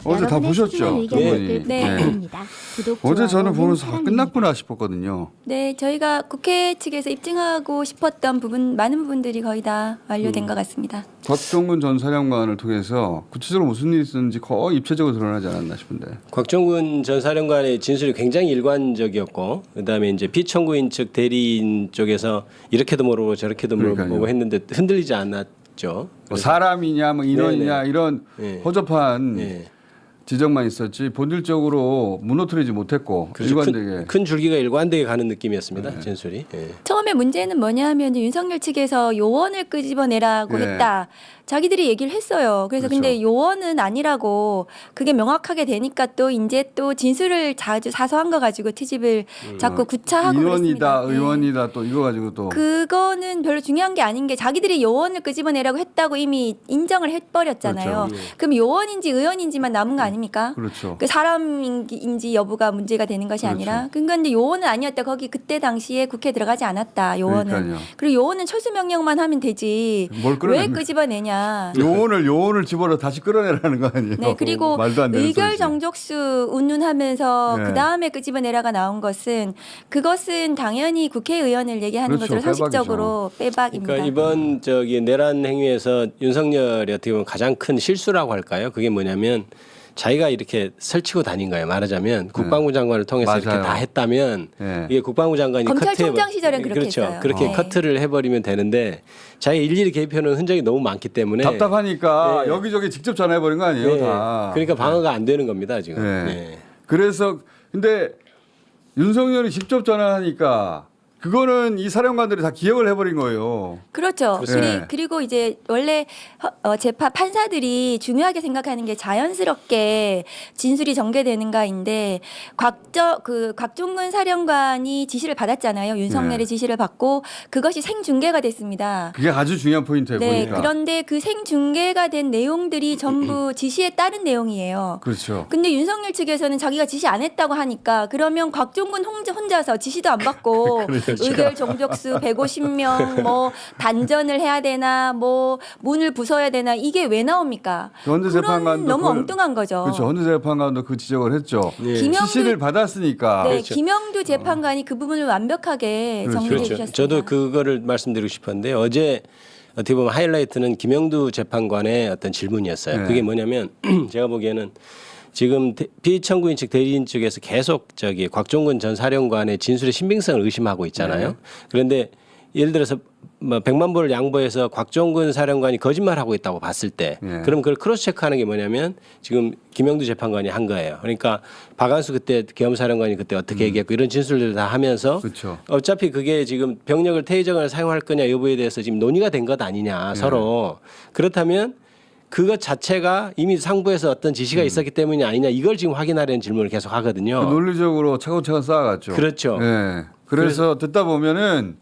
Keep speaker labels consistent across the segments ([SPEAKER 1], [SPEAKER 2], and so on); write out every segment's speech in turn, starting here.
[SPEAKER 1] 어제 다 보셨죠?
[SPEAKER 2] 네.
[SPEAKER 1] 네. 어제 저는 보면서 끝났구나 싶었거든요.
[SPEAKER 2] 네, 저희가 국회 측에서 입증하고 싶었던 부분 많은 부분들이 거의 다 완료된 것 같습니다.
[SPEAKER 1] 곽종근 전 사령관을 통해서 구체적으로 무슨 일이 있었는지 거의 입체적으로 드러나지 않았나 싶은데.
[SPEAKER 3] 곽종근 전 사령관의 진술이 굉장히 일관적이었고, 그다음에 이제 피청구인 측 대리인 쪽에서 이렇게도 모르고 저렇게도 모르고 했는데 흔들리지 않았죠.
[SPEAKER 1] 뭐 사람이냐, 뭐 인원이냐
[SPEAKER 3] 네네.
[SPEAKER 1] 이런
[SPEAKER 3] 네.
[SPEAKER 1] 허접한
[SPEAKER 3] 네.
[SPEAKER 1] 지적만 있었지 본질적으로 무너뜨리지 못했고
[SPEAKER 3] 그렇죠.
[SPEAKER 1] 일관되게.
[SPEAKER 3] 큰 줄기가 일관되게 가는 느낌이었습니다. 진술이. 예.
[SPEAKER 2] 처음에 문제는 뭐냐 하면 윤석열 측에서 요원을 끄집어내라고
[SPEAKER 1] 네.
[SPEAKER 2] 했다. 자기들이 얘기를 했어요. 그래서
[SPEAKER 1] 그렇죠.
[SPEAKER 2] 근데 요원은 아니라고 그게 명확하게 되니까 또 이제 또 진술을 자주 사소한 거 가지고 트집을 자꾸 구차하고
[SPEAKER 1] 인원이다,
[SPEAKER 2] 그랬습니다. 네.
[SPEAKER 1] 의원이다 또 이거 가지고 또.
[SPEAKER 2] 그거는 별로 중요한 게 아닌 게 자기들이 요원을 끄집어내라고 했다고 이미 인정을 해버렸잖아요.
[SPEAKER 1] 그렇죠.
[SPEAKER 2] 그럼 요원인지 의원인지만 남은 거 아닙니까?
[SPEAKER 1] 그렇죠.
[SPEAKER 2] 그 사람인지 여부가 문제가 되는 것이
[SPEAKER 1] 그렇죠.
[SPEAKER 2] 아니라 그러니까 근데 요원은 아니었다. 거기 그때 당시에 국회에 들어가지 않았다. 요원은.
[SPEAKER 1] 그러니까요.
[SPEAKER 2] 그리고 요원은 철수 명령만 하면 되지.
[SPEAKER 1] 뭘
[SPEAKER 2] 왜
[SPEAKER 1] 끌어내는
[SPEAKER 2] 끄집어내냐.
[SPEAKER 1] 요원을 집어넣어 다시 끌어내라는 거 아니에요?
[SPEAKER 2] 네, 그리고
[SPEAKER 1] 말도 안 되는
[SPEAKER 2] 의결
[SPEAKER 1] 소리지.
[SPEAKER 2] 정족수 운운하면서
[SPEAKER 1] 네.
[SPEAKER 2] 그 다음에 끄집어내라가 나온 것은 그것은 당연히 국회의원을 얘기하는
[SPEAKER 1] 그렇죠.
[SPEAKER 2] 것으로 상식적으로 빼박입니다.
[SPEAKER 3] 그러니까 이번 내란 행위에서 윤석열이 어떻게 보면 가장 큰 실수라고 할까요? 그게 뭐냐면 자기가 이렇게 설치고 다닌 거예요. 말하자면 국방부 장관을 통해서
[SPEAKER 1] 맞아요.
[SPEAKER 3] 이렇게 다 했다면
[SPEAKER 1] 네.
[SPEAKER 3] 이게 국방부 장관이
[SPEAKER 2] 검찰총장 시절엔 그렇게
[SPEAKER 3] 그렇죠.
[SPEAKER 2] 했어요.
[SPEAKER 3] 그렇게
[SPEAKER 2] 네.
[SPEAKER 3] 커트를 해버리면 되는데 자기 일일이 개입해놓은 흔적이 너무 많기 때문에
[SPEAKER 1] 답답하니까
[SPEAKER 3] 네.
[SPEAKER 1] 여기저기 직접 전화해버린 거 아니에요,
[SPEAKER 3] 네.
[SPEAKER 1] 다.
[SPEAKER 3] 그러니까 방어가 안 되는 겁니다 지금.
[SPEAKER 1] 네.
[SPEAKER 3] 네.
[SPEAKER 1] 그래서 근데 윤석열이 직접 전화하니까 그거는 이 사령관들이 다 기억을 해버린 거예요.
[SPEAKER 2] 그렇죠.
[SPEAKER 1] 네.
[SPEAKER 2] 그리고 이제 원래 재판 판사들이 중요하게 생각하는 게 자연스럽게 진술이 전개되는가인데 곽종근 사령관이 지시를 받았잖아요. 윤석열의
[SPEAKER 1] 네.
[SPEAKER 2] 지시를 받고 그것이 생중계가 됐습니다.
[SPEAKER 1] 그게 아주 중요한 포인트예요.
[SPEAKER 2] 네.
[SPEAKER 1] 보니까.
[SPEAKER 2] 그런데 그 생중계가 된 내용들이 전부 지시에 따른 내용이에요.
[SPEAKER 1] 그렇죠.
[SPEAKER 2] 근데 윤석열 측에서는 자기가 지시 안 했다고 하니까 그러면 곽종근 혼자서 지시도 안 받고
[SPEAKER 1] 그렇죠.
[SPEAKER 2] 의결 정족수 150명 뭐 단전을 해야 되나 뭐 문을 부숴야 되나 이게 왜 나옵니까?
[SPEAKER 1] 헌재
[SPEAKER 2] 그런
[SPEAKER 1] 재판관도
[SPEAKER 2] 너무
[SPEAKER 1] 그걸-
[SPEAKER 2] 엉뚱한 거죠.
[SPEAKER 1] 그렇죠. 헌재 재판관도 그 지적을 했죠.
[SPEAKER 3] 네.
[SPEAKER 1] 지시를 받았으니까.
[SPEAKER 2] 네,
[SPEAKER 3] 그렇죠.
[SPEAKER 2] 김영두 재판관이 그 부분을 완벽하게
[SPEAKER 1] 그렇죠.
[SPEAKER 2] 정리해
[SPEAKER 3] 그렇죠.
[SPEAKER 2] 주셨습니다.
[SPEAKER 3] 저도 그거를 말씀드리고 싶었는데 어제 어떻게 보면 하이라이트는 김영두 재판관의 어떤 질문이었어요.
[SPEAKER 1] 네.
[SPEAKER 3] 그게 뭐냐면 제가 보기에는 지금 피청구인 측 대리인 측에서 계속 곽종근 전 사령관의 진술의 신빙성을 의심하고 있잖아요.
[SPEAKER 1] 네.
[SPEAKER 3] 그런데 예를 들어서 뭐 100만 불을 양보해서 곽종근 사령관이 거짓말하고 있다고 봤을 때
[SPEAKER 1] 네.
[SPEAKER 3] 그럼 그걸 크로스 체크하는 게 뭐냐면 지금 김영두 재판관이 한 거예요. 그러니까 박한수 그때 계엄사령관이 그때 어떻게 얘기했고 이런 진술들을 다 하면서
[SPEAKER 1] 그렇죠.
[SPEAKER 3] 어차피 그게 지금 병력을 태의정을 사용할 거냐 여부에 대해서 지금 논의가 된 것 아니냐 서로. 그렇다면 그것 자체가 이미 상부에서 어떤 지시가 있었기 때문이 아니냐 이걸 지금 확인하려는 질문을 계속 하거든요.
[SPEAKER 1] 논리적으로 차근차근 쌓아갔죠.
[SPEAKER 3] 그렇죠.
[SPEAKER 1] 네. 그래서 듣다 보면은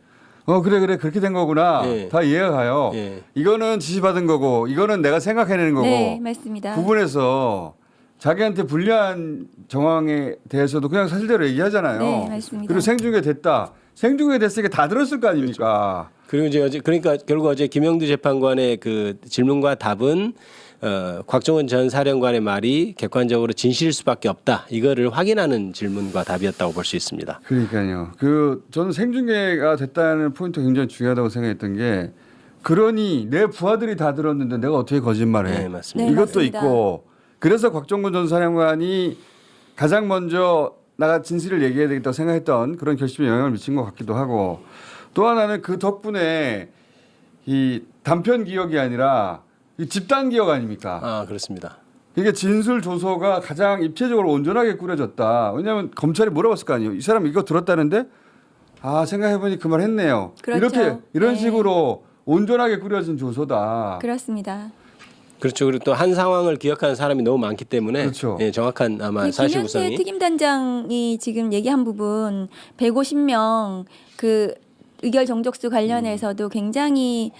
[SPEAKER 1] 그래 그렇게 된 거구나.
[SPEAKER 3] 네.
[SPEAKER 1] 다 이해가 가요.
[SPEAKER 3] 네.
[SPEAKER 1] 이거는 지시받은 거고 이거는 내가 생각해내는 거고
[SPEAKER 2] 네, 맞습니다.
[SPEAKER 1] 구분해서 자기한테 불리한 정황에 대해서도 그냥 사실대로 얘기하잖아요.
[SPEAKER 2] 네, 맞습니다.
[SPEAKER 1] 그리고 생중계 됐다. 생중계 됐으니까 다 들었을 거 아닙니까?
[SPEAKER 3] 그리고 이제 어제 그러니까 결국 어제 김영두 재판관의 그 질문과 답은 곽종원 전 사령관의 말이 객관적으로 진실일 수밖에 없다. 이거를 확인하는 질문과 답이었다고 볼 수 있습니다.
[SPEAKER 1] 그러니까요. 저는 생중계가 됐다는 포인트가 굉장히 중요하다고 생각했던 게 그러니 내 부하들이 다 들었는데 내가 어떻게 거짓말해?
[SPEAKER 3] 네, 맞습니다.
[SPEAKER 2] 네,
[SPEAKER 1] 이것도
[SPEAKER 2] 맞습니다.
[SPEAKER 1] 있고 그래서 곽종근 전 사령관이 가장 먼저 나가 진실을 얘기해야 되겠다고 생각했던 그런 결심에 영향을 미친 것 같기도 하고 또 하나는 그 덕분에 이 단편 기억이 아니라 이 집단 기억 아닙니까?
[SPEAKER 3] 아 그렇습니다.
[SPEAKER 1] 이게 진술 조서가 가장 입체적으로 온전하게 꾸려졌다. 왜냐하면 검찰이 물어봤을 거 아니에요. 이 사람 이거 들었다는데 생각해보니 그 말 했네요.
[SPEAKER 2] 그렇죠.
[SPEAKER 1] 이런
[SPEAKER 2] 네.
[SPEAKER 1] 식으로 온전하게 꾸려진 조서다.
[SPEAKER 2] 그렇습니다.
[SPEAKER 3] 그렇죠. 그리고 또 한 상황을 기억하는 사람이 너무 많기 때문에
[SPEAKER 1] 그렇죠.
[SPEAKER 3] 예, 정확한 아마 사실
[SPEAKER 2] 김현태
[SPEAKER 3] 구성이
[SPEAKER 2] 특임단장이 지금 얘기한 부분 150명 그 의결 정족수 관련해서도 굉장히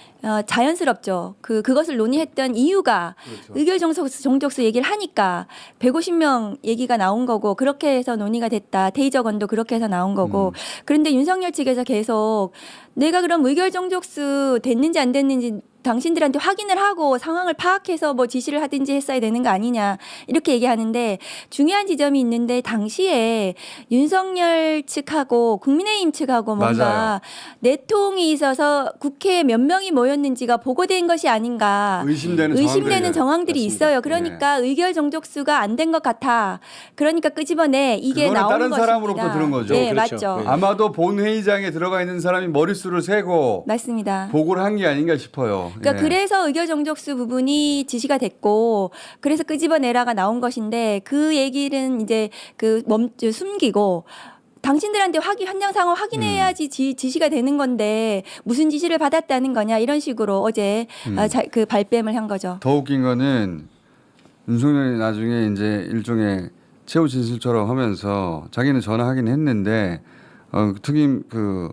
[SPEAKER 2] 자연스럽죠. 그것을 논의했던 이유가
[SPEAKER 1] 그렇죠.
[SPEAKER 2] 의결 정족수 얘기를 하니까 150명 얘기가 나온 거고 그렇게 해서 논의가 됐다. 테이저건도 그렇게 해서 나온 거고 그런데 윤석열 측에서 계속 내가 그럼 의결 정족수 됐는지 안 됐는지 당신들한테 확인을 하고 상황을 파악해서 뭐 지시를 하든지 했어야 되는 거 아니냐 이렇게 얘기하는데 중요한 지점이 있는데 당시에 윤석열 측하고 국민의힘 측하고 뭔가
[SPEAKER 1] 맞아요.
[SPEAKER 2] 내통이 있어서 국회에 몇 명이 모였는지가 보고된 것이 아닌가
[SPEAKER 1] 의심되는
[SPEAKER 2] 정황들이
[SPEAKER 3] 맞습니다.
[SPEAKER 2] 있어요. 그러니까 의결 정족수가 안 된 것 같아. 그러니까 끄집어내 이게
[SPEAKER 1] 그거는
[SPEAKER 2] 나온
[SPEAKER 1] 다른
[SPEAKER 2] 것입니다.
[SPEAKER 1] 사람으로부터 들은 거죠.
[SPEAKER 2] 네,
[SPEAKER 3] 그렇죠.
[SPEAKER 2] 맞죠.
[SPEAKER 3] 네.
[SPEAKER 1] 아마도 본회의장에 들어가 있는 사람이 머릿수를 세고
[SPEAKER 2] 맞습니다.
[SPEAKER 1] 보고를 한 게 아닌가 싶어요.
[SPEAKER 2] 그러니까
[SPEAKER 1] 예.
[SPEAKER 2] 그래서 의결 정족수 부분이 지시가 됐고 그래서 끄집어내라가 나온 것인데 그 얘기는 이제 숨기고 당신들한테 현장 상황 확인해야지 지시가 되는 건데 무슨 지시를 받았다는 거냐 이런 식으로 어제 그 발뺌을 한 거죠.
[SPEAKER 1] 더 웃긴 거는 윤석열이 나중에 이제 일종의 최후 진술처럼 하면서 자기는 전화하긴 했는데 특임 그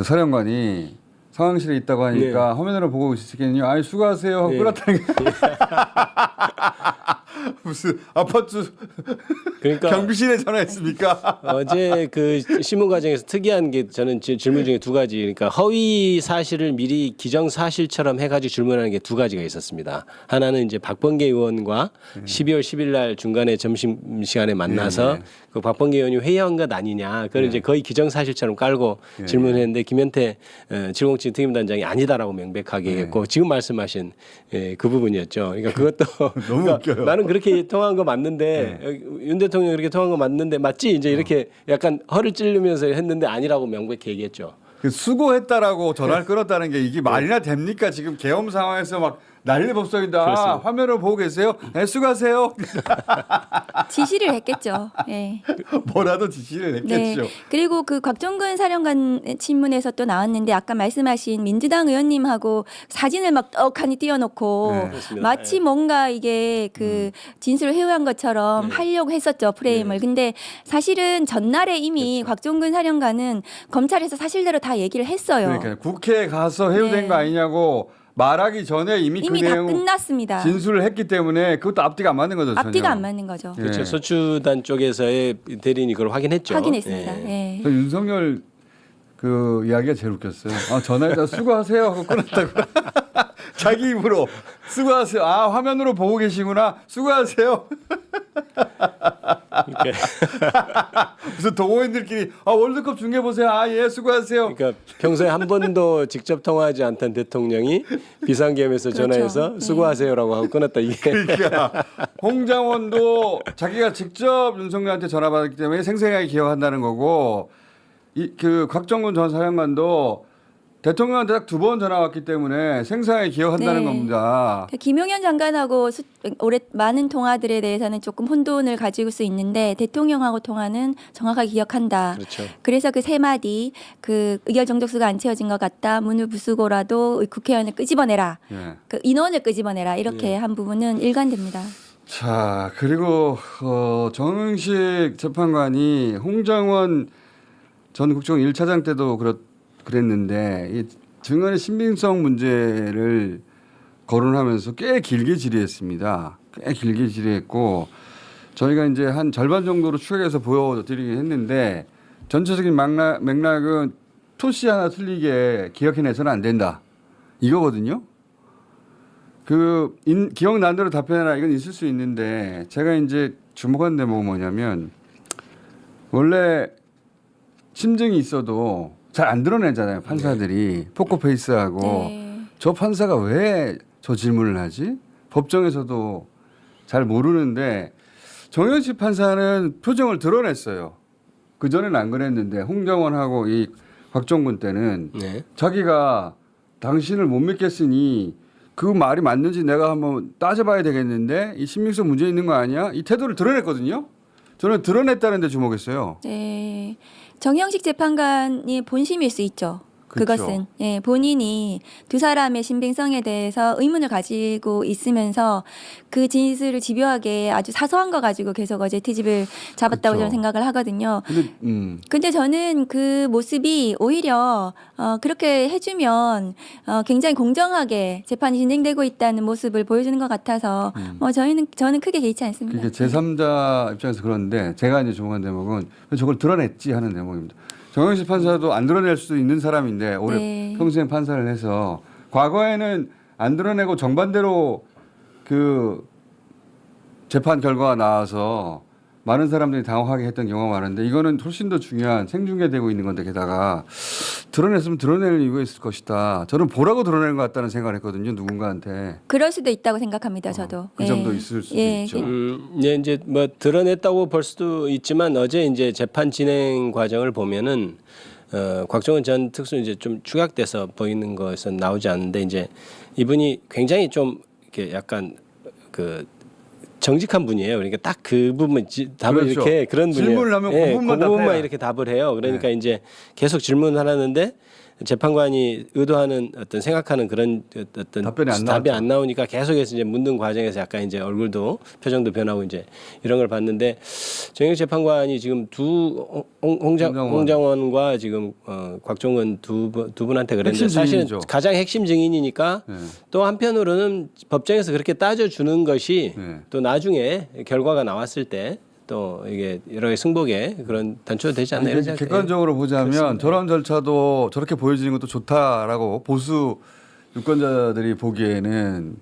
[SPEAKER 1] 사령관이 상황실에 있다고 하니까 화면으로 보고 있으시겠군요. 아니 수고하세요 하고 끊었다는 게 무슨 아파트
[SPEAKER 3] 그러니까
[SPEAKER 1] 경비실에 전화했습니까?
[SPEAKER 3] 어제 그 신문 과정에서 특이한 게 저는 질문 중에 두 가지, 그러니까 허위 사실을 미리 기정 사실처럼 해가지고 질문하는 게 두 가지가 있었습니다. 하나는 이제 박범계 의원과 12월 10일 날 중간에 점심 시간에 만나서
[SPEAKER 1] 네.
[SPEAKER 3] 그 박범계 의원이 회의한 것 아니냐, 그걸 이제 거의 기정 사실처럼 깔고 질문했는데 김현태 707 특임단장이 아니다라고 명백하게 했고 지금 말씀하신 그 부분이었죠. 그러니까 그것도
[SPEAKER 1] 너무
[SPEAKER 3] 그러니까
[SPEAKER 1] 웃겨요.
[SPEAKER 3] 나는 그렇게 통화한 거 맞는데 윤 대통령이 그렇게 통화한 거 맞는데 맞지? 이제 이렇게 약간 허를 찌르면서 했는데 아니라고 명백히 얘기했죠.
[SPEAKER 1] 그 수고했다라고 전화를 끊었다는 게 이게 말이나 됩니까? 지금 계엄 상황에서 막 난리 법석이다.
[SPEAKER 3] 그렇습니다.
[SPEAKER 1] 화면을 보고 계세요? 네, 수고하세요.
[SPEAKER 2] 지시를 했겠죠. 예.
[SPEAKER 1] 뭐라도 지시를
[SPEAKER 2] 네.
[SPEAKER 1] 했겠죠.
[SPEAKER 2] 그리고 그 곽종근 사령관 친문에서 또 나왔는데 아까 말씀하신 민주당 의원님하고 사진을 막 떡하니 띄워놓고
[SPEAKER 1] 네.
[SPEAKER 3] 그렇습니다.
[SPEAKER 2] 마치 뭔가 이게 그 진술을 회유한 것처럼 하려고 했었죠 프레임을. 근데 사실은 전날에 이미 곽종근 사령관은 검찰에서 사실대로 다 얘기를 했어요.
[SPEAKER 1] 그러니까 국회에 가서 해유된
[SPEAKER 2] 네.
[SPEAKER 1] 거 아니냐고 말하기 전에 이미 그
[SPEAKER 2] 이미 다
[SPEAKER 1] 내용
[SPEAKER 2] 끝났습니다.
[SPEAKER 1] 진술을 했기 때문에 그것도 앞뒤가 안 맞는 거죠.
[SPEAKER 2] 앞뒤가
[SPEAKER 1] 전혀.
[SPEAKER 2] 안 맞는 거죠.
[SPEAKER 1] 예.
[SPEAKER 3] 그렇죠. 소추단 쪽에서의 대리인이 그걸 확인했죠.
[SPEAKER 2] 확인했습니다.
[SPEAKER 3] 예.
[SPEAKER 2] 예.
[SPEAKER 1] 저 윤석열 그 이야기가 제일 웃겼어요. 전화해서 수고하세요 하고 끊었다고. 자기 입으로 수고하세요. 화면으로 보고 계시구나. 수고하세요. 무슨 동호인들끼리 월드컵 중계 보세요. 예, 수고하세요.
[SPEAKER 3] 그러니까 평소에 한 번도 직접 통화하지 않던 대통령이 비상계엄에서
[SPEAKER 2] 그렇죠.
[SPEAKER 3] 전화해서
[SPEAKER 2] 네.
[SPEAKER 3] 수고하세요라고 하고 끊었다 이게.
[SPEAKER 1] 그러니까 홍장원도 자기가 직접 윤석열한테 전화 받았기 때문에 생생하게 기억한다는 거고 그 곽정근 전 사령관도 대통령한테 딱 2번 전화 왔기 때문에 생생하게 기억한다는
[SPEAKER 2] 네.
[SPEAKER 1] 겁니다.
[SPEAKER 2] 김용현 장관하고 올해 많은 통화들에 대해서는 조금 혼돈을 가지고 수 있는데 대통령하고 통화는 정확하게 기억한다.
[SPEAKER 3] 그렇죠.
[SPEAKER 2] 그래서 그 세 마디 그 의결 정족수가 안 채워진 것 같다. 문을 부수고라도 국회의원을 끄집어내라.
[SPEAKER 1] 예.
[SPEAKER 2] 그 인원을 끄집어내라. 이렇게 한 부분은 일관됩니다.
[SPEAKER 1] 자, 그리고 정영식 재판관이 홍장원 전 국정원 1차장 때도 그랬는데 이 증언의 신빙성 문제를 거론하면서 꽤 길게 질의했습니다. 꽤 길게 질의했고 저희가 이제 한 절반 정도로 추격해서 보여드리긴 했는데 전체적인 맥락은 토시 하나 틀리게 기억해내서는 안 된다. 이거거든요. 기억난 대로 답변해라 이건 있을 수 있는데 제가 이제 주목한 대목은 뭐냐면 원래 심증이 있어도 잘 안 드러내잖아요 판사들이 포커페이스하고
[SPEAKER 2] 네.
[SPEAKER 1] 저 판사가 왜 저 질문을 하지? 법정에서도 잘 모르는데 정현식 판사는 표정을 드러냈어요. 그 전에는 안 그랬는데 홍정원하고 이 곽종근 때는
[SPEAKER 3] 네.
[SPEAKER 1] 자기가 당신을 못 믿겠으니 그 말이 맞는지 내가 한번 따져봐야 되겠는데 이 신빙성 문제 있는 거 아니야? 이 태도를 드러냈거든요. 저는 드러냈다는 데 주목했어요.
[SPEAKER 2] 네. 정영식 재판관이 본심일 수 있죠.
[SPEAKER 1] 그렇죠.
[SPEAKER 2] 그것은 본인이 두 사람의 신빙성에 대해서 의문을 가지고 있으면서 그 진술을 집요하게 아주 사소한 거 가지고 계속 어제 트집을 잡았다고
[SPEAKER 1] 그렇죠.
[SPEAKER 2] 저는 생각을 하거든요.
[SPEAKER 1] 근데
[SPEAKER 2] 근데 저는 그 모습이 오히려 그렇게 해주면 굉장히 공정하게 재판이 진행되고 있다는 모습을 보여주는 것 같아서 저는 크게 개의치 않습니다.
[SPEAKER 1] 그게 제3자 입장에서 그런데 제가 이제 주목한 대목은 저걸 드러냈지 하는 대목입니다. 정영식 판사도 안 드러낼 수도 있는 사람인데 올해
[SPEAKER 2] 네.
[SPEAKER 1] 평생 판사를 해서 과거에는 안 드러내고 정반대로 그 재판 결과가 나와서 많은 사람들이 당황하게 했던 경우가 많은데 이거는 훨씬 더 중요한 생중계되고 있는 건데 게다가 드러냈으면 드러낼 이유가 있을 것이다. 저는 보라고 드러내는 것 같다는 생각을 했거든요. 누군가한테.
[SPEAKER 2] 그럴 수도 있다고 생각합니다. 저도.
[SPEAKER 1] 그 점도 있을 수도 있죠.
[SPEAKER 3] 예, 이제 뭐 드러냈다고 볼 수도 있지만 어제 이제 재판 진행 과정을 보면은 곽종원 전 특수 이제 좀 축약돼서 보이는 것은 나오지 않는데 이제 이분이 굉장히 좀 이렇게 약간 그 정직한 분이에요. 그러니까 딱 그 부분 답을
[SPEAKER 1] 그렇죠.
[SPEAKER 3] 이렇게 그런 분이에요.
[SPEAKER 1] 질문을 하면 그
[SPEAKER 3] 예,
[SPEAKER 1] 부분만
[SPEAKER 3] 그 부분만
[SPEAKER 1] 답해요.
[SPEAKER 3] 이렇게 답을 해요. 그러니까 이제 계속 질문하는데 재판관이 의도하는 어떤 생각하는 그런 어떤
[SPEAKER 1] 답변이 안
[SPEAKER 3] 답이
[SPEAKER 1] 나왔죠.
[SPEAKER 3] 안 나오니까 계속해서 이제 묻는 과정에서 약간 이제 얼굴도 표정도 변하고 이제 이런 걸 봤는데 정영 재판관이 지금 홍장원과 지금 곽종원 두 분한테 그랬는데
[SPEAKER 1] 핵심
[SPEAKER 3] 사실은
[SPEAKER 1] 증인이죠.
[SPEAKER 3] 가장 핵심 증인이니까
[SPEAKER 1] 네.
[SPEAKER 3] 또 한편으로는 법정에서 그렇게 따져주는 것이
[SPEAKER 1] 네.
[SPEAKER 3] 또 나중에 결과가 나왔을 때 또 이게 여러 가지 승복에 그런 단초가 되지 않나 이런 생각이
[SPEAKER 1] 객관적으로 보자면 저런 절차도 저렇게 보여지는 것도 좋다라고 보수 유권자들이 보기에는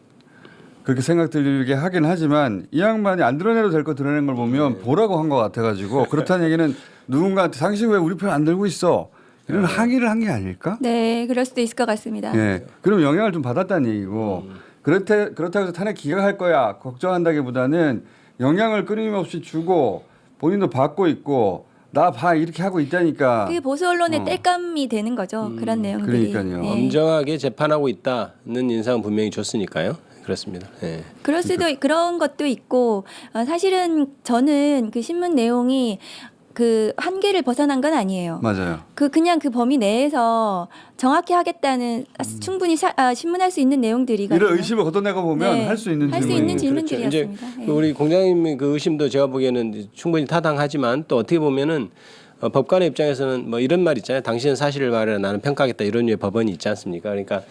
[SPEAKER 1] 그렇게 생각 들게 하긴 하지만 이 양반이 안 드러내도 될 거 드러낸 걸 보면 보라고 한 것 같아가지고 그렇다는 얘기는 누군가한테 당신 왜 우리 편 안 들고 있어 이런 항의를 한 게 아닐까?
[SPEAKER 2] 네, 그럴 수도 있을 것 같습니다.
[SPEAKER 1] 예. 그럼 영향을 좀 받았다는 얘기고 그렇다고 해서 탄핵 기각할 거야 걱정한다기보다는 영향을 끊임없이 주고 본인도 받고 있고 나 봐 이렇게 하고 있다니까.
[SPEAKER 2] 그게 보수 언론의 땔감이 되는 거죠. 그런 내용들이.
[SPEAKER 1] 그러니까요.
[SPEAKER 2] 예.
[SPEAKER 3] 엄정하게 재판하고 있다는 인상은 분명히 줬으니까요. 그렇습니다. 예.
[SPEAKER 2] 그럴 수도 그런 것도 있고 사실은 저는 그 신문 내용이 그 한계를 벗어난 건 아니에요.
[SPEAKER 1] 맞아요.
[SPEAKER 2] 그냥 그 범위 내에서 정확히 하겠다는 충분히 신문할 수 있는 내용들이거든요.
[SPEAKER 1] 이런 의심을 걷어내고 보면
[SPEAKER 2] 네.
[SPEAKER 1] 할 수 있는
[SPEAKER 2] 할 수
[SPEAKER 1] 질문이.
[SPEAKER 2] 있는 질문들이었습니다.
[SPEAKER 3] 그렇죠. 이제
[SPEAKER 2] 예.
[SPEAKER 3] 그 우리 공장님 그 의심도 제가 보기에는 충분히 타당하지만 또 어떻게 보면은 법관의 입장에서는 뭐 이런 말 있잖아요. 당신은 사실을 말해 나는 평가하겠다 이런 류의 법원이 있지 않습니까? 그러니까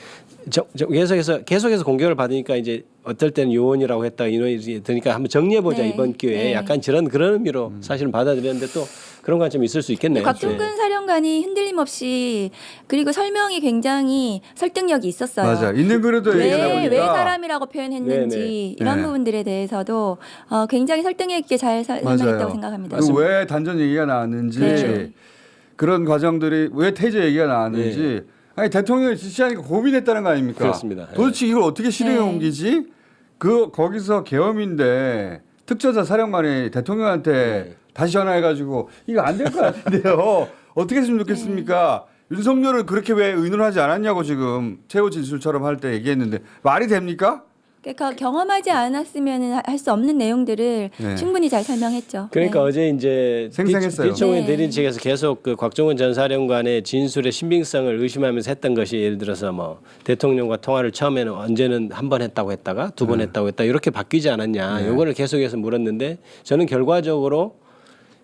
[SPEAKER 3] 계속해서 공격을 받으니까 이제 어떨 때는 요원이라고 했다 이런 드니까 한번 정리해 보자
[SPEAKER 2] 네.
[SPEAKER 3] 이번 기회에
[SPEAKER 2] 네.
[SPEAKER 3] 약간 그런 의미로 사실은 받아들였는데 또 그런 관점이 있을 수 있겠네요.
[SPEAKER 2] 곽종근 사령관이 흔들림 없이 그리고 설명이 굉장히 설득력이 있었어요.
[SPEAKER 1] 맞아. 있는 그래도 얘기하다 보니까.
[SPEAKER 2] 왜 사람이라고 표현했는지
[SPEAKER 3] 네네.
[SPEAKER 2] 이런
[SPEAKER 1] 네.
[SPEAKER 2] 부분들에 대해서도 굉장히 설득력 있게 잘 설명했다고 생각합니다.
[SPEAKER 1] 그리고 왜 단전 얘기가 나왔는지
[SPEAKER 2] 네.
[SPEAKER 1] 그런 과정들이 왜 태제 얘기가 나왔는지 아니 대통령이 지시하니까 고민했다는 거 아닙니까?
[SPEAKER 3] 그렇습니다.
[SPEAKER 1] 도대체 이걸 어떻게 실행에
[SPEAKER 2] 네.
[SPEAKER 1] 옮기지? 거기서 계엄인데 특전사 사령관이 대통령한테 다시 전화해가지고 이거 안 될 것 같은데요. 어떻게 했으면 좋겠습니까? 윤석열은 그렇게 왜 의논하지 않았냐고 지금 최후 진술처럼 할 때 얘기했는데 말이 됩니까?
[SPEAKER 2] 그러니까 경험하지 않았으면 할 수 없는 내용들을
[SPEAKER 1] 네.
[SPEAKER 2] 충분히 잘 설명했죠.
[SPEAKER 3] 그러니까
[SPEAKER 2] 네.
[SPEAKER 3] 어제 이제
[SPEAKER 1] 생생했어요.
[SPEAKER 3] 비청원
[SPEAKER 2] 네.
[SPEAKER 3] 대리인 측에서 계속 그 곽종원 전 사령관의 진술의 신빙성을 의심하면서 했던 것이 예를 들어서 뭐 대통령과 통화를 처음에는 언제는 한 번 했다고 했다가 두 번 했다고 했다 이렇게 바뀌지 않았냐 요거를 계속해서 물었는데 저는 결과적으로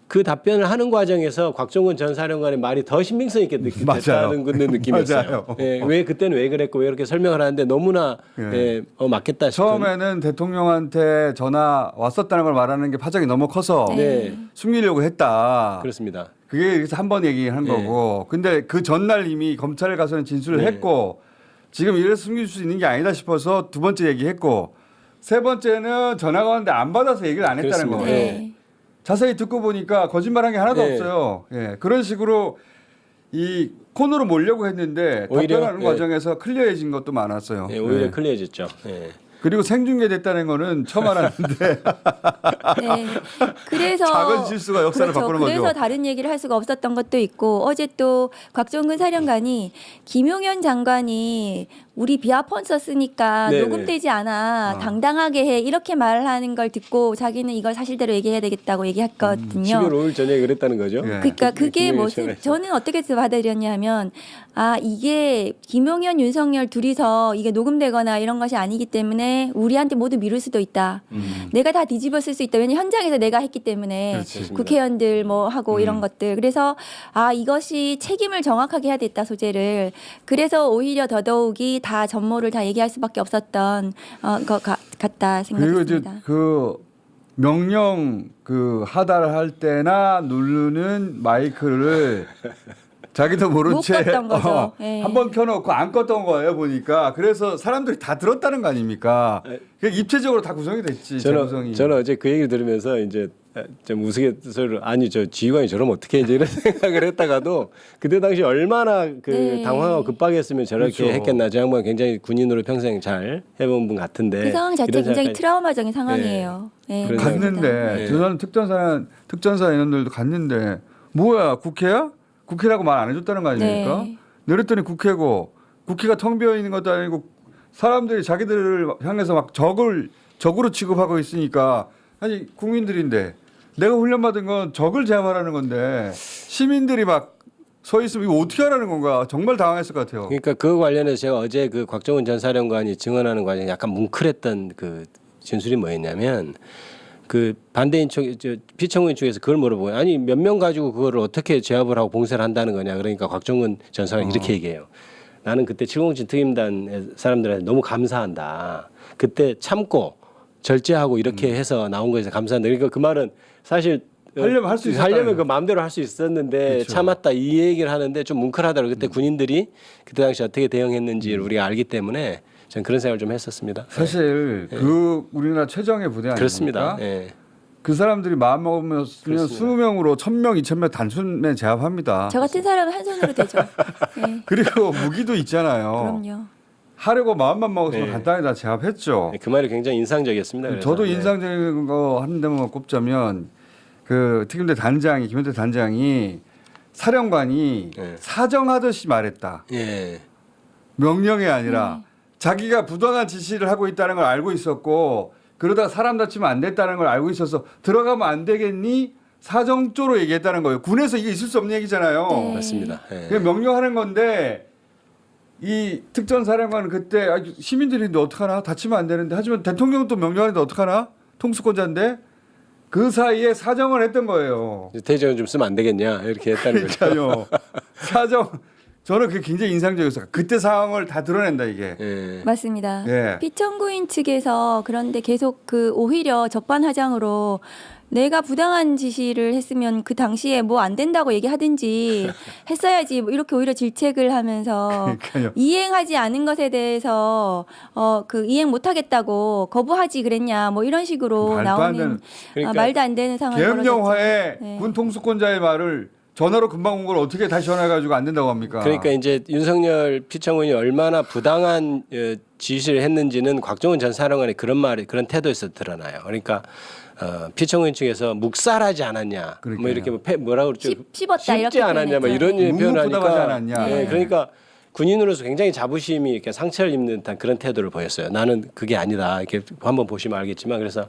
[SPEAKER 3] 그 답변을 하는 과정에서 곽종원 전 사령관의 말이 더 신빙성 있게 느꼈다는 그런 느낌이었어요.
[SPEAKER 1] 맞아요.
[SPEAKER 3] 예, 왜 그때는 왜 그랬고 왜 이렇게 설명을 하는데 너무나
[SPEAKER 1] 예.
[SPEAKER 3] 맞겠다 싶은.
[SPEAKER 1] 처음에는 대통령한테 전화 왔었다는 걸 말하는 게 파장이 너무 커서
[SPEAKER 3] 네.
[SPEAKER 1] 숨기려고 했다.
[SPEAKER 3] 그렇습니다.
[SPEAKER 1] 그게 그래서 한 번 얘기한
[SPEAKER 3] 네.
[SPEAKER 1] 거고. 근데 그 전날 이미 검찰에 가서는 진술을
[SPEAKER 3] 네.
[SPEAKER 1] 했고 지금 이래서 숨길 수 있는 게 아니다 싶어서 두 번째 얘기했고 세 번째는 전화가 왔는데 안 받아서 얘기를 안 했다는
[SPEAKER 3] 그렇습니다.
[SPEAKER 1] 거예요.
[SPEAKER 2] 네.
[SPEAKER 1] 자세히 듣고 보니까 거짓말한 게 하나도
[SPEAKER 3] 네.
[SPEAKER 1] 없어요. 예. 그런 식으로 이 코너로 몰려고 했는데
[SPEAKER 3] 오히려,
[SPEAKER 1] 답변하는
[SPEAKER 3] 예.
[SPEAKER 1] 과정에서 클리어해진 것도 많았어요.
[SPEAKER 3] 예, 오히려
[SPEAKER 1] 예.
[SPEAKER 3] 클리어졌죠. 예.
[SPEAKER 1] 그리고 생중계됐다는 거는 처음 알았는데
[SPEAKER 2] 네. 그래서
[SPEAKER 1] 작은 실수가 역사를 바꾸는 거죠.
[SPEAKER 2] 그래서 다른 얘기를 할 수가 없었던 것도 있고 어제 또 곽종근 사령관이 김용현 장관이 우리 비하폰 썼으니까
[SPEAKER 3] 네네.
[SPEAKER 2] 녹음되지 않아 당당하게 해 이렇게 말하는 걸 듣고 자기는 이걸 사실대로 얘기해야 되겠다고 얘기했거든요.
[SPEAKER 3] 12월 5일 저녁에 그랬다는 거죠.
[SPEAKER 1] 예.
[SPEAKER 2] 그러니까 그게
[SPEAKER 3] 김용현
[SPEAKER 2] 무슨
[SPEAKER 3] 장관이.
[SPEAKER 2] 저는 어떻게 받아들였냐면 이게 김용현 윤석열 둘이서 이게 녹음되거나 이런 것이 아니기 때문에 우리한테 모두 미룰 수도 있다. 내가 다 뒤집어 쓸 수 있다. 왜냐면 현장에서 내가 했기 때문에
[SPEAKER 1] 그렇지.
[SPEAKER 2] 국회의원들 뭐 하고 이런 것들. 그래서 이것이 책임을 정확하게 해야 됐다 소재를. 그래서 오히려 더더욱이 다 전모를 다 얘기할 수밖에 없었던 것 같다
[SPEAKER 1] 그리고 이제
[SPEAKER 2] 생각했습니다.
[SPEAKER 1] 그 명령 그 하달할 때나 누르는 마이크를 자기도 모른
[SPEAKER 2] 못
[SPEAKER 1] 채
[SPEAKER 2] 껐던 거죠. 예.
[SPEAKER 1] 한번 켜놓고 안 껐던 거예요 보니까. 그래서 사람들이 다 들었다는 거 아닙니까? 그게 입체적으로 다 구성이 됐지. 재구성이.
[SPEAKER 3] 저는 어제 그 얘기를 들으면서 이제 좀 우스갯소리로 아니 저 지휘관이 저러면 어떻게 이제 이런 생각을 했다가도 그때 당시 얼마나 그
[SPEAKER 2] 네.
[SPEAKER 3] 당황하고 급박했으면 저렇게
[SPEAKER 1] 그렇죠.
[SPEAKER 3] 했겠나. 저 양반 굉장히 군인으로 평생 잘 해본 분 같은데
[SPEAKER 2] 그 상황 자체
[SPEAKER 3] 이런
[SPEAKER 2] 굉장히
[SPEAKER 3] 생각까지-
[SPEAKER 2] 트라우마적인 상황이에요. 예,
[SPEAKER 3] 그런
[SPEAKER 1] 갔는데
[SPEAKER 3] 네.
[SPEAKER 1] 저는 특전사 인원들도 갔는데 뭐야 국회야? 국회라고 말 안 해줬다는 거 아닙니까?
[SPEAKER 2] 네.
[SPEAKER 1] 내렸더니 국회고 국회가 텅 비어 있는 것도 아니고 사람들이 자기들을 향해서 막 적으로 취급하고 있으니까 아니 국민들인데 내가 훈련받은 건 적을 제압하라는 건데 시민들이 막 서 있으면 이거 어떻게 하라는 건가 정말 당황했을 것 같아요.
[SPEAKER 3] 그러니까 그 관련해서 제가 어제 그 곽정은 전 사령관이 증언하는 과정에 약간 뭉클했던 그 진술이 뭐였냐면 그 반대인 쪽, 피청구인 쪽에서 그걸 물어보고요. 아니 몇 명 가지고 그거를 어떻게 제압을 하고 봉쇄를 한다는 거냐. 그러니까 곽정은 전 사령이 이렇게 얘기해요. 나는 그때 707 특임단 사람들한테 너무 감사한다. 그때 참고 절제하고 이렇게 해서 나온 거에서 감사한다. 그러니까 그 말은 사실
[SPEAKER 1] 하려면 할수 있었다는
[SPEAKER 3] 하려면 그 마음대로 할 수 있었는데
[SPEAKER 1] 그렇죠.
[SPEAKER 3] 참았다 이 얘기를 하는데 좀 뭉클하더라고요. 그때 군인들이 그때 당시 어떻게 대응했는지를 우리가 알기 때문에 저는 그런 생각을 좀 했었습니다.
[SPEAKER 1] 사실 그 우리나라 최정예 부대 아닙니까?
[SPEAKER 3] 그렇습니다. 예.
[SPEAKER 1] 그 사람들이 마음 먹으면
[SPEAKER 3] 그렇습니다.
[SPEAKER 1] 20명으로 1000명, 2000명 단순에 제압합니다.
[SPEAKER 2] 저 같은 사람은 한 손으로 되죠. 예,
[SPEAKER 1] 그리고 무기도 있잖아요.
[SPEAKER 2] 그럼요.
[SPEAKER 1] 하려고 마음만 먹었으면
[SPEAKER 3] 네.
[SPEAKER 1] 간단히 다 제압했죠.
[SPEAKER 3] 그 말이 굉장히 인상적이었습니다. 그래서.
[SPEAKER 1] 저도
[SPEAKER 3] 네.
[SPEAKER 1] 인상적인 거 한 대만 꼽자면 그 특임대 단장이 김현태 단장이 사령관이
[SPEAKER 3] 네.
[SPEAKER 1] 사정하듯이 말했다.
[SPEAKER 3] 예.
[SPEAKER 1] 명령이 아니라 자기가 부당한 지시를 하고 있다는 걸 알고 있었고 그러다가 사람 다치면 안 됐다는 걸 알고 있어서 들어가면 안 되겠니? 사정조로 얘기했다는 거예요. 군에서 이게 있을 수 없는 얘기잖아요.
[SPEAKER 2] 네.
[SPEAKER 3] 맞습니다. 예.
[SPEAKER 1] 그냥 명령하는 건데 이 특전사령관은 그때 아, 시민들인데 어떡하나 다치면 안 되는데 하지만 대통령은 또 명령하는데 어떡하나 통수권자인데 그 사이에 사정을 했던 거예요.
[SPEAKER 3] 대전은 좀 쓰면 안 되겠냐 이렇게 했다는 거죠.
[SPEAKER 1] 그러니까요. 사정 저는 그게 굉장히 인상적이었어요. 그때 상황을 다 드러낸다 이게.
[SPEAKER 3] 예.
[SPEAKER 2] 맞습니다.
[SPEAKER 1] 예.
[SPEAKER 2] 피청구인 측에서 그런데 계속 그 오히려 적반하장으로 내가 부당한 지시를 했으면 그 당시에 뭐 안 된다고 얘기하든지 했어야지 뭐 이렇게 오히려 질책을 하면서
[SPEAKER 1] 그러니까요.
[SPEAKER 2] 이행하지 않은 것에 대해서 그 이행 못하겠다고 거부하지 그랬냐 뭐 이런 식으로
[SPEAKER 1] 말도 안
[SPEAKER 2] 나오는
[SPEAKER 1] 되는-
[SPEAKER 3] 그러니까
[SPEAKER 2] 말도 안 되는 상황이
[SPEAKER 1] 계엄령화에
[SPEAKER 2] 네.
[SPEAKER 1] 군 통수권자의 말을 전화로 금방 온 걸 어떻게 다시 전화해가지고 안 된다고 합니까?
[SPEAKER 3] 그러니까 이제 윤석열 피청원이 얼마나 부당한 지시를 했는지는 곽정은 전 사령관의 그런 태도에서 드러나요. 그러니까 피청원 측에서 묵살하지 않았냐,
[SPEAKER 1] 그러니까요.
[SPEAKER 3] 뭐 이렇게 뭐라고 그러죠?
[SPEAKER 2] 씹었다 이렇게
[SPEAKER 3] 씹지 않았냐, 뭐
[SPEAKER 2] 표현했죠.
[SPEAKER 3] 이런 표현하니까.
[SPEAKER 1] 묵묵부답하지 않았냐.
[SPEAKER 3] 예, 그러니까 군인으로서 굉장히 자부심이 이렇게 상처를 입는 듯한 그런 태도를 보였어요. 나는 그게 아니다. 이렇게 한번 보시면 알겠지만 그래서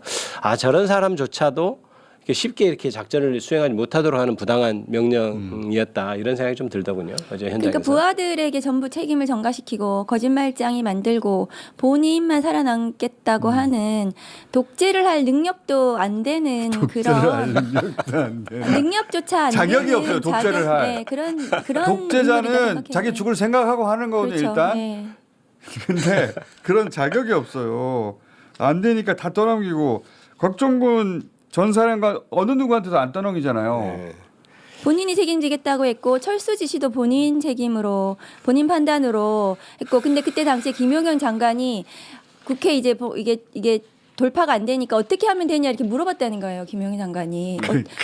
[SPEAKER 3] 저런 사람조차도 이렇게 쉽게 이렇게 작전을 수행하지 못하도록 하는 부당한 명령이었다 이런 생각이 좀 들더군요. 어제 현장에서.
[SPEAKER 2] 그러니까 부하들에게 전부 책임을 전가시키고 거짓말장이 만들고 본인만 살아남겠다고 하는 독재를 할 능력도 안 되는
[SPEAKER 1] 독재를 할
[SPEAKER 2] 그런
[SPEAKER 1] 능력도 안 돼.
[SPEAKER 2] 능력조차 안
[SPEAKER 1] 자격이
[SPEAKER 2] 되는
[SPEAKER 1] 없어요, 독재를 할.
[SPEAKER 2] 네, 그런 인물이다
[SPEAKER 1] 독재자는
[SPEAKER 2] 생각해요.
[SPEAKER 1] 자기 죽을 생각하고 하는 거거든요
[SPEAKER 2] 그렇죠.
[SPEAKER 1] 일단.
[SPEAKER 2] 네.
[SPEAKER 1] 근데 그런 자격이 없어요. 안 되니까 다 떠넘기고 곽종군 전 사령관 어느 누구한테도 안 떠넘기잖아요.
[SPEAKER 3] 예.
[SPEAKER 2] 본인이 책임지겠다고 했고 철수 지시도 본인 책임으로 본인 판단으로 했고 근데 그때 당시에 김용현 장관이 국회 이제 이게 돌파가 안 되니까 어떻게 하면 되냐 이렇게 물어봤다는 거예요. 김용현 장관이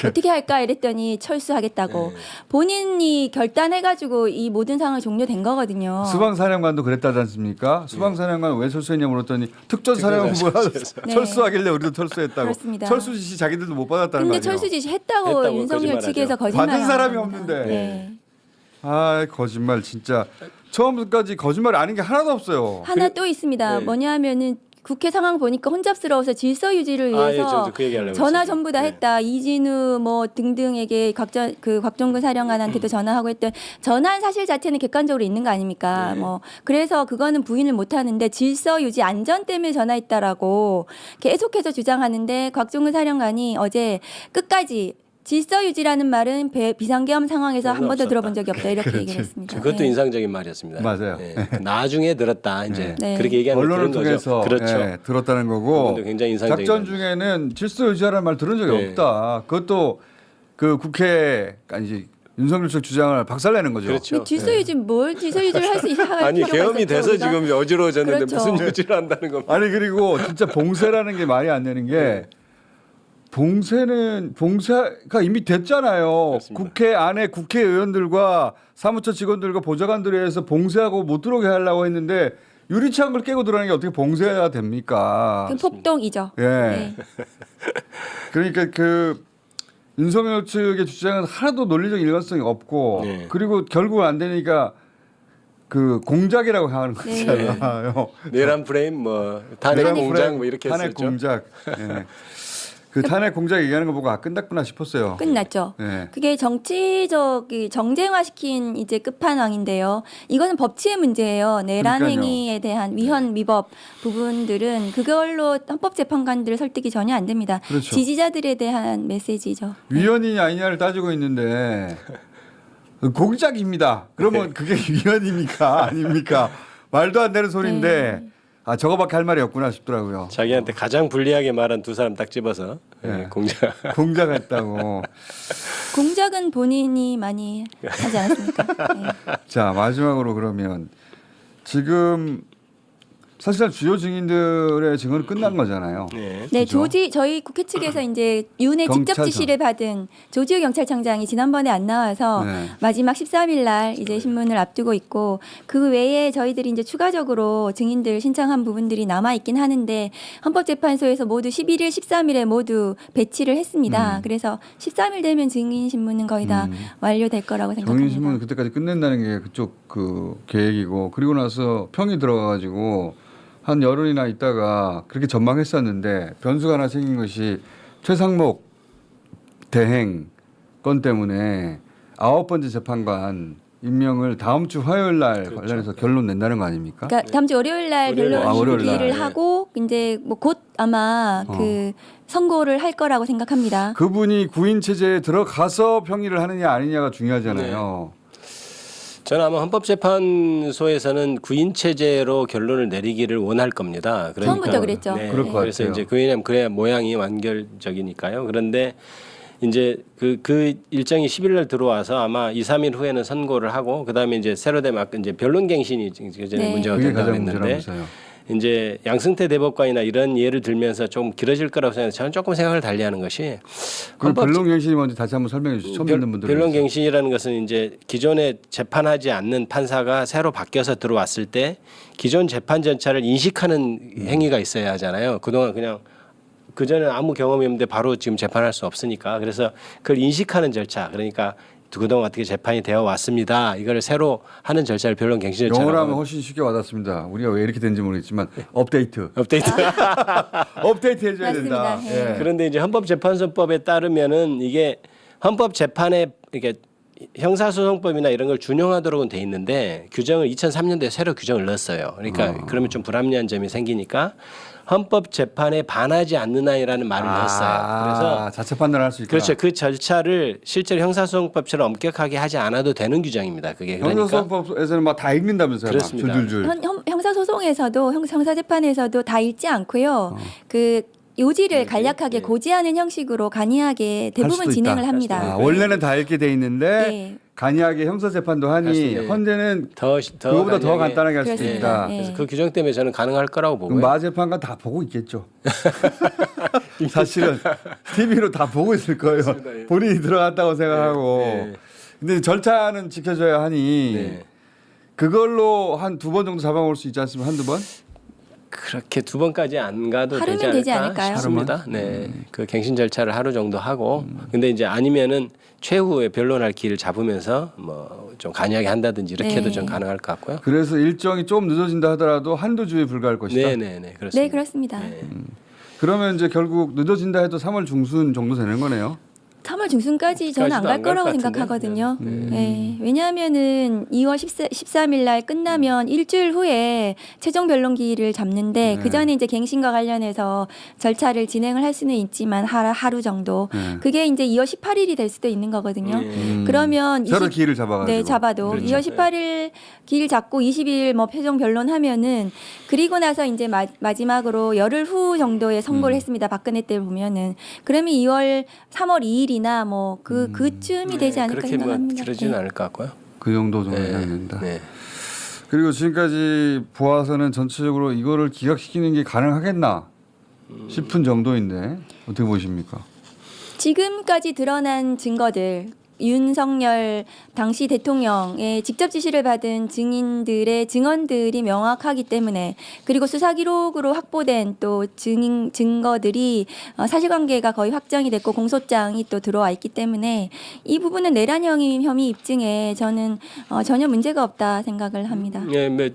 [SPEAKER 2] 어떻게 할까 이랬더니 철수하겠다고 본인이 결단해가지고 이 모든 상황을 종료된 거거든요.
[SPEAKER 1] 수방사령관도 그랬다지 않습니까? 수방사령관 왜 철수했냐 물었더니 특전사령부가
[SPEAKER 2] 네.
[SPEAKER 1] 철수하길래 우리도 철수했다고.
[SPEAKER 2] 그렇습니다.
[SPEAKER 1] 철수 지시 자기들도 못 받았다는
[SPEAKER 2] 근데
[SPEAKER 1] 거아니에요.
[SPEAKER 2] 철수 지시 했다고
[SPEAKER 3] 했다고
[SPEAKER 2] 윤석열
[SPEAKER 3] 거짓말하죠.
[SPEAKER 2] 측에서 거짓말
[SPEAKER 1] 받은 사람이 없는데.
[SPEAKER 2] 네.
[SPEAKER 1] 아 거짓말 진짜 처음부터까지 거짓말이 아닌 게 하나도 없어요.
[SPEAKER 2] 하나 또 있습니다.
[SPEAKER 3] 네.
[SPEAKER 2] 뭐냐면은 국회 상황 보니까 혼잡스러워서 질서 유지를
[SPEAKER 3] 예,
[SPEAKER 2] 위해서
[SPEAKER 3] 저도 그 얘기 하려고
[SPEAKER 2] 전화
[SPEAKER 3] 했어요.
[SPEAKER 2] 전부 다
[SPEAKER 3] 네.
[SPEAKER 2] 했다. 이진우 뭐 등등에게 곽종근 사령관한테도 전화하고 했던 전화한 사실 자체는 객관적으로 있는 거 아닙니까?
[SPEAKER 3] 네.
[SPEAKER 2] 뭐 그래서 그거는 부인을 못 하는데 질서 유지 안전 때문에 전화했다라고 계속해서 주장하는데 곽종근 사령관이 어제 끝까지 질서 유지라는 말은 비상계엄 상황에서 한 번도
[SPEAKER 3] 없었다.
[SPEAKER 2] 들어본 적이 없다 이렇게 얘기를 했습니다.
[SPEAKER 3] 그것도
[SPEAKER 2] 네.
[SPEAKER 3] 인상적인 말이었습니다.
[SPEAKER 1] 맞아요.
[SPEAKER 3] 예. 나중에 들었다 이제
[SPEAKER 2] 네.
[SPEAKER 3] 그렇게 얘기하는 걸
[SPEAKER 1] 언론을
[SPEAKER 3] 들은
[SPEAKER 1] 통해서
[SPEAKER 3] 거죠. 그렇죠.
[SPEAKER 1] 예, 들었다는 거고
[SPEAKER 3] 그것도 굉장히 인상적인
[SPEAKER 1] 작전
[SPEAKER 3] 말이죠.
[SPEAKER 1] 중에는 질서 유지하라는 말 들은 적이
[SPEAKER 3] 네.
[SPEAKER 1] 없다. 그것도 그 국회 아니지 윤석열 측 주장을 박살내는 거죠.
[SPEAKER 3] 그렇죠.
[SPEAKER 2] 근데 질서 유지 뭘 질서 유지를 할 수 있어야
[SPEAKER 3] 아니 계엄이 돼서 지금 어지러워졌는데
[SPEAKER 2] 그렇죠.
[SPEAKER 3] 무슨 유지를 한다는 겁니까?
[SPEAKER 1] 아니 그리고 진짜 봉쇄라는 게 말이 안 되는 게 봉쇄가 이미 됐잖아요.
[SPEAKER 3] 그렇습니다.
[SPEAKER 1] 국회 안에 국회의원들과 사무처 직원들과 보좌관들에 의해서 봉쇄하고 못 들어오게 하려고 했는데 유리창을 깨고 들어가는 게 어떻게 봉쇄가 됩니까?
[SPEAKER 2] 그 폭동이죠.
[SPEAKER 1] 예.
[SPEAKER 2] 네.
[SPEAKER 1] 그러니까 그 윤석열 측의 주장은 하나도 논리적 일관성이 없고
[SPEAKER 3] 네.
[SPEAKER 1] 그리고 결국 안 되니까 그 공작이라고 하는
[SPEAKER 2] 네.
[SPEAKER 1] 거잖아요.
[SPEAKER 3] 내란 프레임 뭐 탄핵
[SPEAKER 1] 내란
[SPEAKER 3] 공작
[SPEAKER 1] 프레임,
[SPEAKER 3] 뭐 이렇게
[SPEAKER 1] 탄핵
[SPEAKER 3] 했었죠.
[SPEAKER 1] 공작. 예. 그 탄핵 공작 얘기하는 거 보고 끝났구나 싶었어요.
[SPEAKER 2] 끝났죠.
[SPEAKER 1] 예.
[SPEAKER 2] 그게 정치적 정쟁화시킨 이제 끝판왕인데요. 이거는 법치의 문제예요. 내란
[SPEAKER 1] 그러니까요.
[SPEAKER 2] 행위에 대한 위헌 위법 부분들은 그걸로 헌법재판관들을 설득이 전혀 안 됩니다.
[SPEAKER 1] 그렇죠.
[SPEAKER 2] 지지자들에 대한 메시지죠.
[SPEAKER 1] 위헌이냐 아니냐를 따지고 있는데 공작입니다. 그러면 그게 위헌입니까 아닙니까? 말도 안 되는 소리인데 아 저거밖에 할 말이 없구나 싶더라고요.
[SPEAKER 3] 자기한테 가장 불리하게 말한 두 사람 딱 집어서
[SPEAKER 1] 네.
[SPEAKER 3] 공작.
[SPEAKER 1] 공작했다고.
[SPEAKER 2] 공작은 본인이 많이 하지 않았습니까? 네.
[SPEAKER 1] 자 마지막으로 그러면 지금 사실상 주요 증인들의 증언은 끝난 거잖아요.
[SPEAKER 3] 네.
[SPEAKER 2] 네,
[SPEAKER 1] 그죠?
[SPEAKER 2] 저희 국회 측에서 이제 윤의 직접
[SPEAKER 1] 경찰서.
[SPEAKER 2] 지시를 받은 조지호 경찰청장이 지난번에 안 나와서
[SPEAKER 1] 네.
[SPEAKER 2] 마지막 13일 날 이제 신문을 앞두고 있고 그 외에 저희들이 이제 추가적으로 증인들 신청한 부분들이 남아 있긴 하는데 헌법재판소에서 모두 11일, 13일에 모두 배치를 했습니다. 그래서 13일 되면 증인 신문은 거의 다 완료될 거라고 생각합니다.
[SPEAKER 1] 정인 신문 그때까지 끝낸다는 게 그쪽 그 계획이고 그리고 나서 평이 들어가가지고 한 열흘이나 있다가 그렇게 전망했었는데 변수가 하나 생긴 것이 최상목 대행 건 때문에 9번째 재판관 임명을 다음 주 화요일 날
[SPEAKER 3] 그렇죠.
[SPEAKER 1] 관련해서 결론 낸다는 거 아닙니까?
[SPEAKER 2] 그러니까 다음 주 월요일 날
[SPEAKER 3] 월요일 날.
[SPEAKER 2] 변론
[SPEAKER 1] 월요일 날.
[SPEAKER 2] 기일을
[SPEAKER 3] 네.
[SPEAKER 2] 하고 이제 뭐 곧 아마 그 선고를 할 거라고 생각합니다.
[SPEAKER 1] 그분이 구인 체제에 들어가서 평의를 하느냐 아니냐가 중요하잖아요.
[SPEAKER 3] 저는 아마 헌법재판소에서는 구인 체제로 결론을 내리기를 원할 겁니다.
[SPEAKER 2] 처음부터 그랬죠.
[SPEAKER 3] 네.
[SPEAKER 1] 그럴 것
[SPEAKER 3] 그래서
[SPEAKER 1] 같아요.
[SPEAKER 3] 이제 구인하면 그래야 모양이 완결적이니까요. 그런데 이제 그 일정이 10일 날 들어와서 아마 2, 3일 후에는 선고를 하고 그다음에 이제 새로 되면 이제 변론갱신이 그전에
[SPEAKER 2] 네.
[SPEAKER 3] 문제가
[SPEAKER 1] 그게
[SPEAKER 3] 된다고
[SPEAKER 1] 가장
[SPEAKER 3] 했는데
[SPEAKER 1] 문제라면서요.
[SPEAKER 3] 이제 양승태 대법관이나 이런 예를 들면서 좀 길어질 거라고 생각해서 저는 조금 생각을 달리하는 것이
[SPEAKER 1] 그 변론갱신이 뭔지 다시 한번 설명해 주시죠. 처음 듣는 분들.
[SPEAKER 3] 변론갱신이라는 것은 이제 기존에 재판하지 않는 판사가 새로 바뀌어서 들어왔을 때 기존 재판 절차를 인식하는 행위가 있어야 하잖아요. 그동안 그냥 그전에 아무 경험이 없는데 바로 지금 재판할 수 없으니까 그래서 그걸 인식하는 절차 그러니까 그동안 어떻게 재판이 되어 왔습니다. 이걸 새로 하는 절차를 변론갱신 절차라고
[SPEAKER 1] 영어로 하면 훨씬 쉽게 와닿습니다. 우리가 왜 이렇게 된지 모르겠지만 업데이트.
[SPEAKER 3] 업데이트.
[SPEAKER 1] 업데이트 해줘야
[SPEAKER 2] 맞습니다.
[SPEAKER 1] 된다.
[SPEAKER 2] 예.
[SPEAKER 3] 그런데 이제 헌법재판소법에 따르면은 이게 헌법재판에 이게 형사소송법이나 이런 걸 준용하도록은 돼 있는데 규정을 2003년도에 새로 규정을 넣었어요. 그러니까 그러면 좀 불합리한 점이 생기니까 헌법재판에 반하지 않는 한이라는 말을 넣었어요. 그래서
[SPEAKER 1] 자체 판단할 수 있다.
[SPEAKER 3] 그렇죠. 그 절차를 실제로 형사소송법처럼 엄격하게 하지 않아도 되는 규정입니다. 그게 그러니까
[SPEAKER 1] 형사소송법에서는 막 다 읽는다면서요.
[SPEAKER 3] 그렇습니다.
[SPEAKER 1] 막 줄줄줄.
[SPEAKER 2] 형사소송에서도 형사재판에서도 다 읽지 않고요. 그 요지를 간략하게 고지하는 형식으로 간이하게
[SPEAKER 1] 수도
[SPEAKER 2] 대부분
[SPEAKER 1] 있다.
[SPEAKER 2] 진행을 합니다.
[SPEAKER 1] 아, 원래는 다 읽게 돼 있는데
[SPEAKER 2] 네.
[SPEAKER 1] 간이하게 형사재판도
[SPEAKER 3] 할 수도
[SPEAKER 1] 하니
[SPEAKER 3] 있네.
[SPEAKER 1] 헌재는
[SPEAKER 3] 더
[SPEAKER 1] 그거보다 더
[SPEAKER 3] 간단하게-
[SPEAKER 1] 간단하게 할 수도
[SPEAKER 2] 그렇습니다.
[SPEAKER 1] 있다.
[SPEAKER 2] 네.
[SPEAKER 3] 그래서 그 규정 때문에 저는 가능할 거라고
[SPEAKER 1] 그럼
[SPEAKER 3] 보고요.
[SPEAKER 1] 마재판관 다 보고 있겠죠. 사실은 TV로 다 보고 있을 거예요.
[SPEAKER 3] 예.
[SPEAKER 1] 본인이 들어갔다고 생각하고.
[SPEAKER 3] 네.
[SPEAKER 1] 근데 절차는 지켜져야 하니
[SPEAKER 3] 네.
[SPEAKER 1] 그걸로 한 2번 정도 잡아먹을 수 있지 않습니까? 한두 번?
[SPEAKER 3] 그렇게 2번까지 안 가도
[SPEAKER 2] 하루면 되지 않을까요?
[SPEAKER 3] 싶습니다. 네, 그 갱신 절차를 하루 정도 하고, 근데 이제 아니면은 최후에 변론할 기회를 잡으면서 뭐 좀 간이하게 한다든지 이렇게 해도
[SPEAKER 2] 네.
[SPEAKER 3] 좀 가능할 것 같고요.
[SPEAKER 1] 그래서 일정이 좀 늦어진다 하더라도 한두 주에 불과할 것이다.
[SPEAKER 3] 네네네 그렇습니다.
[SPEAKER 2] 네, 그렇습니다.
[SPEAKER 1] 그러면 이제 결국 늦어진다 해도 3월 중순 정도 되는 거네요.
[SPEAKER 2] 3월 중순까지 저는 안
[SPEAKER 3] 까지도
[SPEAKER 2] 갈
[SPEAKER 3] 안갈
[SPEAKER 2] 거라고
[SPEAKER 3] 것 같은데.
[SPEAKER 2] 생각하거든요. 네. 왜냐하면은 2월 13일 날 끝나면 일주일 후에 최종 변론기를 잡는데
[SPEAKER 1] 네.
[SPEAKER 2] 그 전에 이제 갱신과 관련해서 절차를 진행을 할 수는 있지만 하루 정도.
[SPEAKER 1] 네.
[SPEAKER 2] 그게 이제 2월 18일이 될 수도 있는 거거든요. 그러면
[SPEAKER 1] 새로 기회를 잡아가지고.
[SPEAKER 2] 네, 잡아도
[SPEAKER 3] 그렇죠.
[SPEAKER 2] 2월 18일 기일 잡고 20일 뭐 최종 변론하면은 그리고 나서 이제 마지막으로 열흘 후 정도에 선고를 했습니다. 박근혜 때 보면은 그러면 3월 2일이나 5일이나 뭐 그쯤이 되지 않을까
[SPEAKER 3] 그렇게 뭐
[SPEAKER 2] 생각합니다.
[SPEAKER 3] 길어지는
[SPEAKER 2] 네.
[SPEAKER 3] 않을 것 같고요.
[SPEAKER 1] 그 정도 정도
[SPEAKER 3] 네.
[SPEAKER 1] 해당된다.
[SPEAKER 3] 네.
[SPEAKER 1] 그리고 지금까지 보아서는 전체적으로 이거를 기각시키는 게 가능하겠나 싶은 정도인데 어떻게 보십니까?
[SPEAKER 2] 지금까지 드러난 증거들 윤석열 당시 대통령의 직접 지시를 받은 증인들의 증언들이 명확하기 때문에 그리고 수사 기록으로 확보된 또 증거들이 사실관계가 거의 확정이 됐고 공소장이 또 들어와 있기 때문에 이 부분은 내란 혐의 입증에 저는 전혀 문제가 없다 생각을 합니다.
[SPEAKER 3] 예, 뭐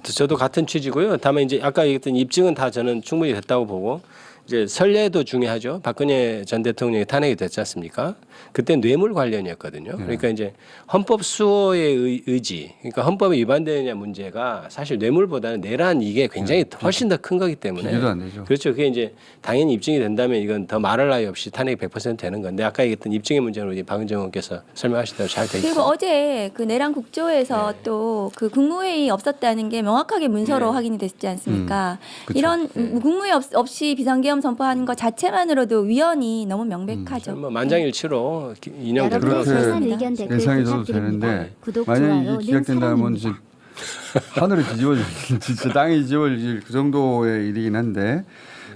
[SPEAKER 3] 저도 같은 취지고요. 다만 이제 아까 얘기했던 입증은 다 저는 충분히 됐다고 보고 이제 선례도 중요하죠. 박근혜 전 대통령이 탄핵이 됐지 않습니까? 그때 뇌물 관련이었거든요. 그러니까 이제 헌법 수호의 의지, 그러니까 헌법에 위반되느냐 문제가 사실 뇌물보다는 내란 이게 굉장히 훨씬 더 큰 거기 때문에
[SPEAKER 1] 비교도 안 되죠.
[SPEAKER 3] 그렇죠. 그게 이제 당연히 입증이 된다면 이건 더 말할 나위 없이 탄핵이 100% 되는 건데 아까 얘기했던 입증의 문제는 우리 박은정 의원께서 설명하신 대로 잘 돼 있고.
[SPEAKER 2] 그리고 어제 그 내란 국조에서 또 그 국무회의 없었다는 게 명확하게 문서로 확인이 됐지 않습니까?
[SPEAKER 1] 그쵸.
[SPEAKER 2] 이런 국무회의 없이 비상계엄 선포하는 것 자체만으로도 위헌이 너무 명백하죠.
[SPEAKER 3] 뭐 만장일치로 인용될
[SPEAKER 1] 그렇게
[SPEAKER 3] 거라고
[SPEAKER 2] 그렇습니다.
[SPEAKER 3] 생각합니다.
[SPEAKER 4] 의견 댓글
[SPEAKER 1] 예상해서도
[SPEAKER 4] 부탁드립니다.
[SPEAKER 1] 되는데
[SPEAKER 4] 구독,
[SPEAKER 1] 만약에
[SPEAKER 4] 좋아요는
[SPEAKER 1] 이게 기각된다면
[SPEAKER 4] 사랑입니다.
[SPEAKER 1] 진짜 하늘이 뒤집어질 진짜 땅이 뒤집어질 그 정도의 일이긴 한데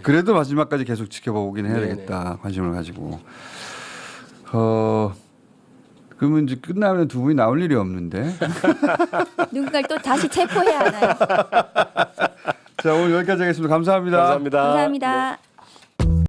[SPEAKER 1] 그래도 마지막까지 계속 지켜보긴 해야 되겠다. 관심을 가지고. 그러면 이제 끝나면 두 분이 나올 일이 없는데.
[SPEAKER 2] 누군가를 또 다시 체포해야 하나요?
[SPEAKER 1] 자 오늘 여기까지 하겠습니다. 감사합니다.
[SPEAKER 3] 감사합니다.
[SPEAKER 2] 감사합니다.